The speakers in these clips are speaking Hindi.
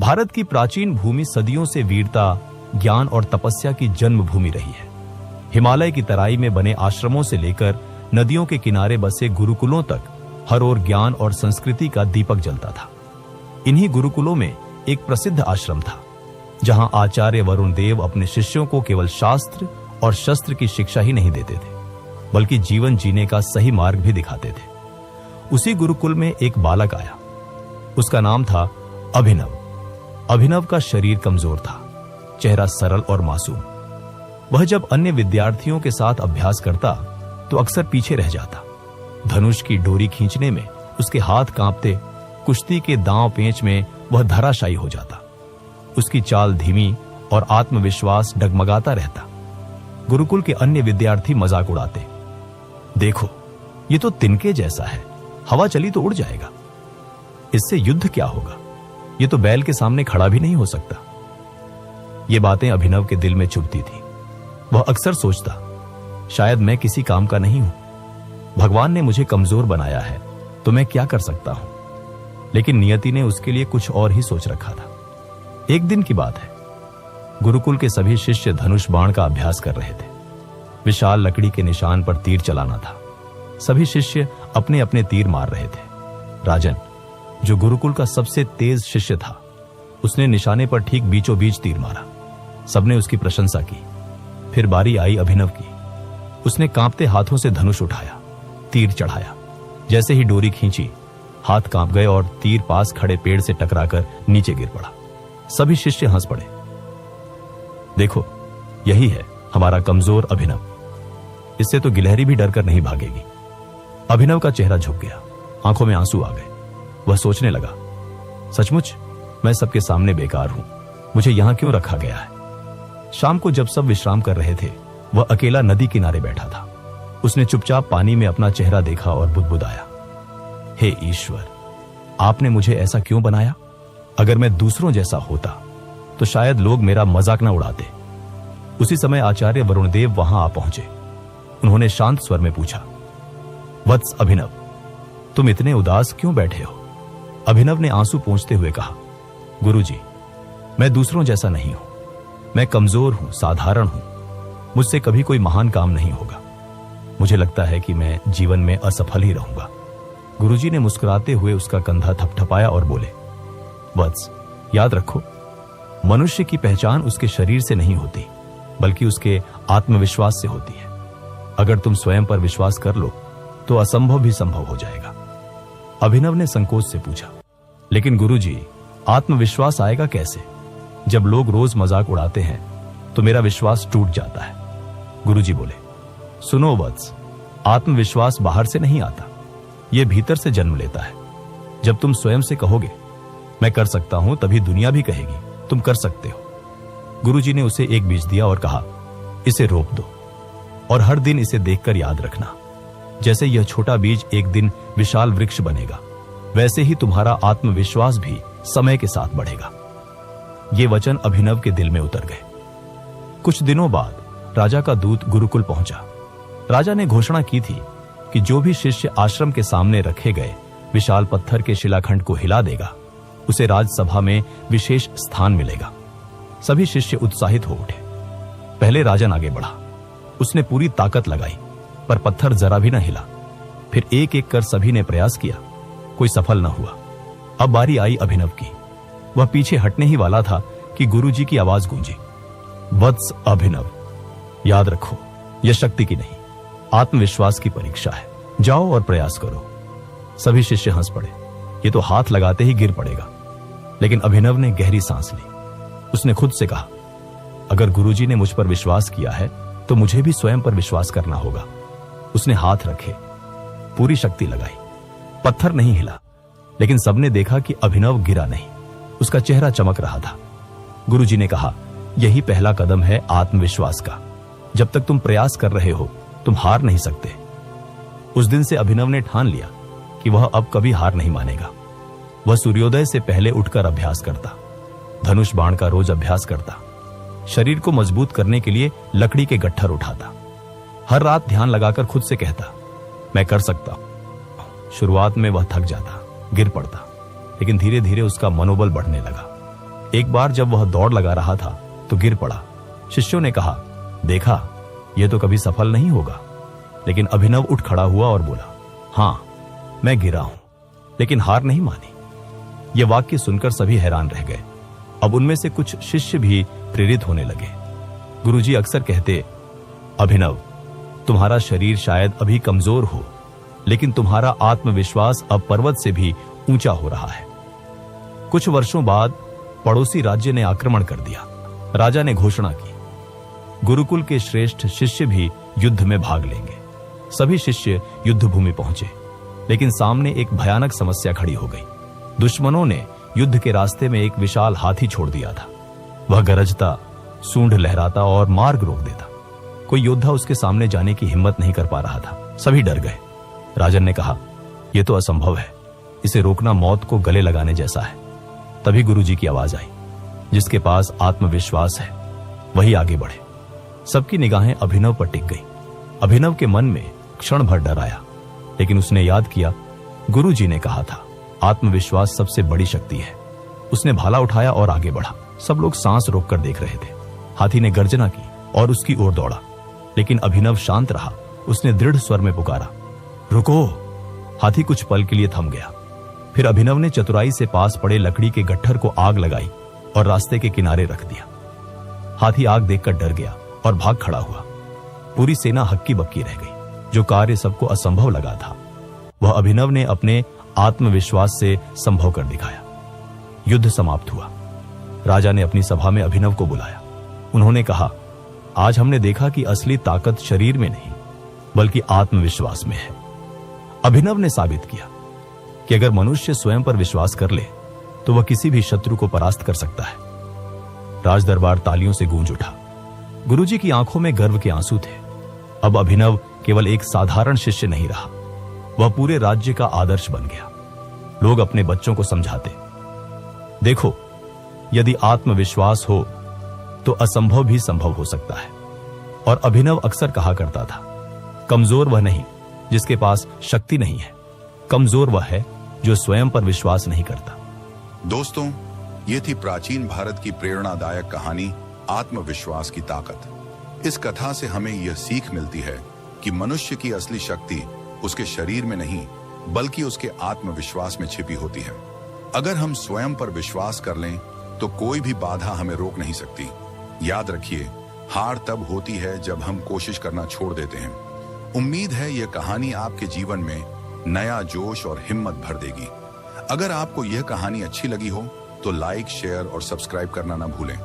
भारत की प्राचीन भूमि सदियों से वीरता, ज्ञान और तपस्या की जन्मभूमि रही है। हिमालय की तराई में बने आश्रमों से लेकर नदियों के किनारे बसे गुरुकुलों तक हर ओर ज्ञान और संस्कृति का दीपक जलता था। इन्हीं गुरुकुलों में एक प्रसिद्ध आश्रम था, जहां आचार्य वरुण देव अपने शिष्यों को केवल शास्त्र और शस्त्र की शिक्षा ही नहीं देते थे, बल्कि जीवन जीने का सही मार्ग भी दिखाते थे। उसी गुरुकुल में एक बालक आया। उसका नाम था अभिनव। अभिनव का शरीर कमजोर था, चेहरा सरल और मासूम। वह जब अन्य विद्यार्थियों के साथ अभ्यास करता तो अक्सर पीछे रह जाता। धनुष की डोरी खींचने में उसके हाथ कांपते, कुश्ती के दांव पेंच में वह धराशायी हो जाता। उसकी चाल धीमी और आत्मविश्वास डगमगाता रहता। गुरुकुल के अन्य विद्यार्थी मजाक उड़ाते, देखो ये तो तिनके जैसा है, हवा चली तो उड़ जाएगा, इससे युद्ध क्या होगा, ये तो बैल के सामने खड़ा भी नहीं हो सकता। ये बातें अभिनव के दिल में चुभती थी। वह अक्सर सोचता, शायद मैं किसी काम का नहीं हूं, भगवान ने मुझे कमजोर बनाया है तो मैं क्या कर सकता हूं। लेकिन नियति ने उसके लिए कुछ और ही सोच रखा था। एक दिन की बात है, गुरुकुल के सभी शिष्य धनुष बाण का अभ्यास कर रहे थे। विशाल लकड़ी के निशान पर तीर चलाना था। सभी शिष्य अपने अपने तीर मार रहे थे। राजन, जो गुरुकुल का सबसे तेज शिष्य था, उसने निशाने पर ठीक बीचों बीच तीर मारा। सबने उसकी प्रशंसा की। फिर बारी आई अभिनव की। उसने कांपते हाथों से धनुष उठाया, तीर चढ़ाया। जैसे ही डोरी खींची, हाथ कांप गए और तीर पास खड़े पेड़ से टकराकर नीचे गिर पड़ा। सभी शिष्य हंस पड़े। देखो, यही है हमारा कमजोर अभिनव, इससे तो गिलहरी भी डरकर नहीं भागेगी। अभिनव का चेहरा झुक गया, आंखों में आंसू आ गए। वह सोचने लगा, सचमुच मैं सबके सामने बेकार हूं, मुझे यहां क्यों रखा गया है। शाम को जब सब विश्राम कर रहे थे, वह अकेला नदी किनारे बैठा था। उसने चुपचाप पानी में अपना चेहरा देखा और बुदबुदाया, हे ईश्वर, आपने मुझे ऐसा क्यों बनाया। अगर मैं दूसरों जैसा होता तो शायद लोग मेरा मजाक न उड़ाते। उसी समय आचार्य वरुण देव वहां आ पहुंचे। उन्होंने शांत स्वर में पूछा, वत्स अभिनव, तुम इतने उदास क्यों बैठे हो। अभिनव ने आंसू पोंछते हुए कहा, गुरुजी, मैं दूसरों जैसा नहीं हूं, मैं कमजोर हूं, साधारण हूं, मुझसे कभी कोई महान काम नहीं होगा। मुझे लगता है कि मैं जीवन में असफल ही रहूंगा। गुरुजी ने मुस्कुराते हुए उसका कंधा थपथपाया और बोले, वत्स, याद रखो, मनुष्य की पहचान उसके शरीर से नहीं होती, बल्कि उसके आत्मविश्वास से होती है। अगर तुम स्वयं पर विश्वास कर लो तो असंभव भी संभव हो जाएगा। अभिनव ने संकोच से पूछा, लेकिन गुरुजी, आत्मविश्वास आएगा कैसे। जब लोग रोज मजाक उड़ाते हैं तो मेरा विश्वास टूट जाता है। गुरुजी बोले, सुनो वत्स, आत्मविश्वास बाहर से नहीं आता, यह भीतर से जन्म लेता है। जब तुम स्वयं से कहोगे मैं कर सकता हूं, तभी दुनिया भी कहेगी तुम कर सकते हो। गुरुजी ने उसे एक बीज दिया और कहा, इसे रोप दो और हर दिन इसे देखकर याद रखना। जैसे यह छोटा बीज एक दिन विशाल वृक्ष बनेगा, वैसे ही तुम्हारा आत्मविश्वास भी समय के साथ बढ़ेगा। ये वचन अभिनव के दिल में उतर गए। कुछ दिनों बाद राजा का दूत गुरुकुल पहुंचा। राजा ने घोषणा की थी कि जो भी शिष्य आश्रम के सामने रखे गए विशाल पत्थर के शिलाखंड को हिला देगा, उसे राजसभा में विशेष स्थान मिलेगा। सभी शिष्य उत्साहित हो उठे। पहले राजन आगे बढ़ा। उसने पूरी ताकत लगाई, पर पत्थर जरा भी न हिला। फिर एक एक कर सभी ने प्रयास किया, कोई सफल न हुआ। अब बारी आई अभिनव की। वह पीछे हटने ही वाला था कि गुरुजी की आवाज गूंजी, वत्स अभिनव, याद रखो, यह शक्ति की नहीं, आत्मविश्वास की परीक्षा है। जाओ और प्रयास करो। सभी शिष्य हंस पड़े, ये तो हाथ लगाते ही गिर पड़ेगा। लेकिन अभिनव ने गहरी सांस ली। उसने खुद से कहा, अगर गुरुजी ने मुझ पर विश्वास किया है तो मुझे भी स्वयं पर विश्वास करना होगा। उसने हाथ रखे, पूरी शक्ति लगाई। पत्थर नहीं हिला, लेकिन सबने देखा कि अभिनव गिरा नहीं, उसका चेहरा चमक रहा था। गुरुजी ने कहा, यही पहला कदम है आत्मविश्वास का। जब तक तुम प्रयास कर रहे हो, तुम हार नहीं सकते। उस दिन से अभिनव ने ठान लिया कि वह अब कभी हार नहीं मानेगा। वह सूर्योदय से पहले उठकर अभ्यास करता, धनुष बाण का रोज अभ्यास करता, शरीर को मजबूत करने के लिए लकड़ी के गट्ठर उठाता। हर रात ध्यान लगाकर खुद से कहता, मैं कर सकता हूं। शुरुआत में वह थक जाता, गिर पड़ता, लेकिन धीरे धीरे उसका मनोबल बढ़ने लगा। एक बार जब वह दौड़ लगा रहा था तो गिर पड़ा। शिष्यों ने कहा, देखा, यह तो कभी सफल नहीं होगा। लेकिन अभिनव उठ खड़ा हुआ और बोला, हां, मैं गिरा हूं, लेकिन हार नहीं मानी। यह वाक्य सुनकर सभी हैरान रह गए। अब उनमें से कुछ शिष्य भी प्रेरित होने लगे। गुरुजी अक्सर कहते, अभिनव, तुम्हारा शरीर शायद अभी कमजोर हो, लेकिन तुम्हारा आत्मविश्वास अब पर्वत से भी ऊंचा हो रहा है। कुछ वर्षों बाद पड़ोसी राज्य ने आक्रमण कर दिया। राजा ने घोषणा की, गुरुकुल के श्रेष्ठ शिष्य भी युद्ध में भाग लेंगे। सभी शिष्य युद्ध भूमि पहुंचे, लेकिन सामने एक भयानक समस्या खड़ी हो गई। दुश्मनों ने युद्ध के रास्ते में एक विशाल हाथी छोड़ दिया था। वह गरजता, सूंड लहराता और मार्ग रोक देता। कोई योद्धा उसके सामने जाने की हिम्मत नहीं कर पा रहा था। सभी डर गए। राजन ने कहा, यह तो असंभव है, इसे रोकना मौत को गले लगाने जैसा है। तभी गुरुजी की आवाज आई, जिसके पास आत्मविश्वास है वही आगे बढ़े। सबकी निगाहें अभिनव पर टिक गई। अभिनव के मन में क्षण भर डर आया, लेकिन उसने याद किया, गुरुजी ने कहा था, आत्मविश्वास सबसे बड़ी शक्ति है। उसने भाला उठाया और आगे बढ़ा। सब लोग सांस रोककर देख रहे थे। हाथी ने गर्जना की और उसकी ओर दौड़ा, लेकिन अभिनव शांत रहा। उसने दृढ़ स्वर में पुकारा, रुको। हाथी कुछ पल के लिए थम गया। फिर अभिनव ने चतुराई से पास पड़े लकड़ी के गट्ठर को आग लगाई और रास्ते के किनारे रख दिया। हाथी आग देखकर डर गया और भाग खड़ा हुआ। पूरी सेना हक्की बक्की रह गई। जो कार्य सबको असंभव लगा था, वह अभिनव ने अपने आत्मविश्वास से संभव कर दिखाया। युद्ध समाप्त हुआ। राजा ने अपनी सभा में अभिनव को बुलाया। उन्होंने कहा, आज हमने देखा कि असली ताकत शरीर में नहीं, बल्कि आत्मविश्वास में है। अभिनव ने साबित किया कि अगर मनुष्य स्वयं पर विश्वास कर ले तो वह किसी भी शत्रु को परास्त कर सकता है। राजदरबार तालियों से गूंज उठा। गुरुजी की आंखों में गर्व के आंसू थे। अब अभिनव केवल एक साधारण शिष्य नहीं रहा, वह पूरे राज्य का आदर्श बन गया। लोग अपने बच्चों को समझाते, देखो, यदि आत्मविश्वास हो तो असंभव भी संभव हो सकता है। और अभिनव अक्सर कहा करता था, कमजोर वह नहीं जिसके पास शक्ति नहीं है, कमजोर वह है जो स्वयं पर विश्वास नहीं करता। दोस्तों, ये थी प्राचीन भारत की प्रेरणादायक कहानी, आत्मविश्वास की ताकत। इस कथा से हमें यह सीख मिलती है कि मनुष्य की असली शक्ति उसके शरीर में नहीं, बल्कि उसके आत्मविश्वास में छिपी होती है। अगर हम स्वयं पर विश्वास कर लें तो कोई भी बाधा हमें रोक नहीं सकती। याद रखिए, हार तब होती है जब हम कोशिश करना छोड़ देते हैं। उम्मीद है यह कहानी आपके जीवन में नया जोश और हिम्मत भर देगी। अगर आपको यह कहानी अच्छी लगी हो तो लाइक, शेयर और सब्सक्राइब करना ना भूलें।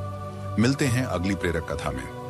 मिलते हैं अगली प्रेरक कथा में।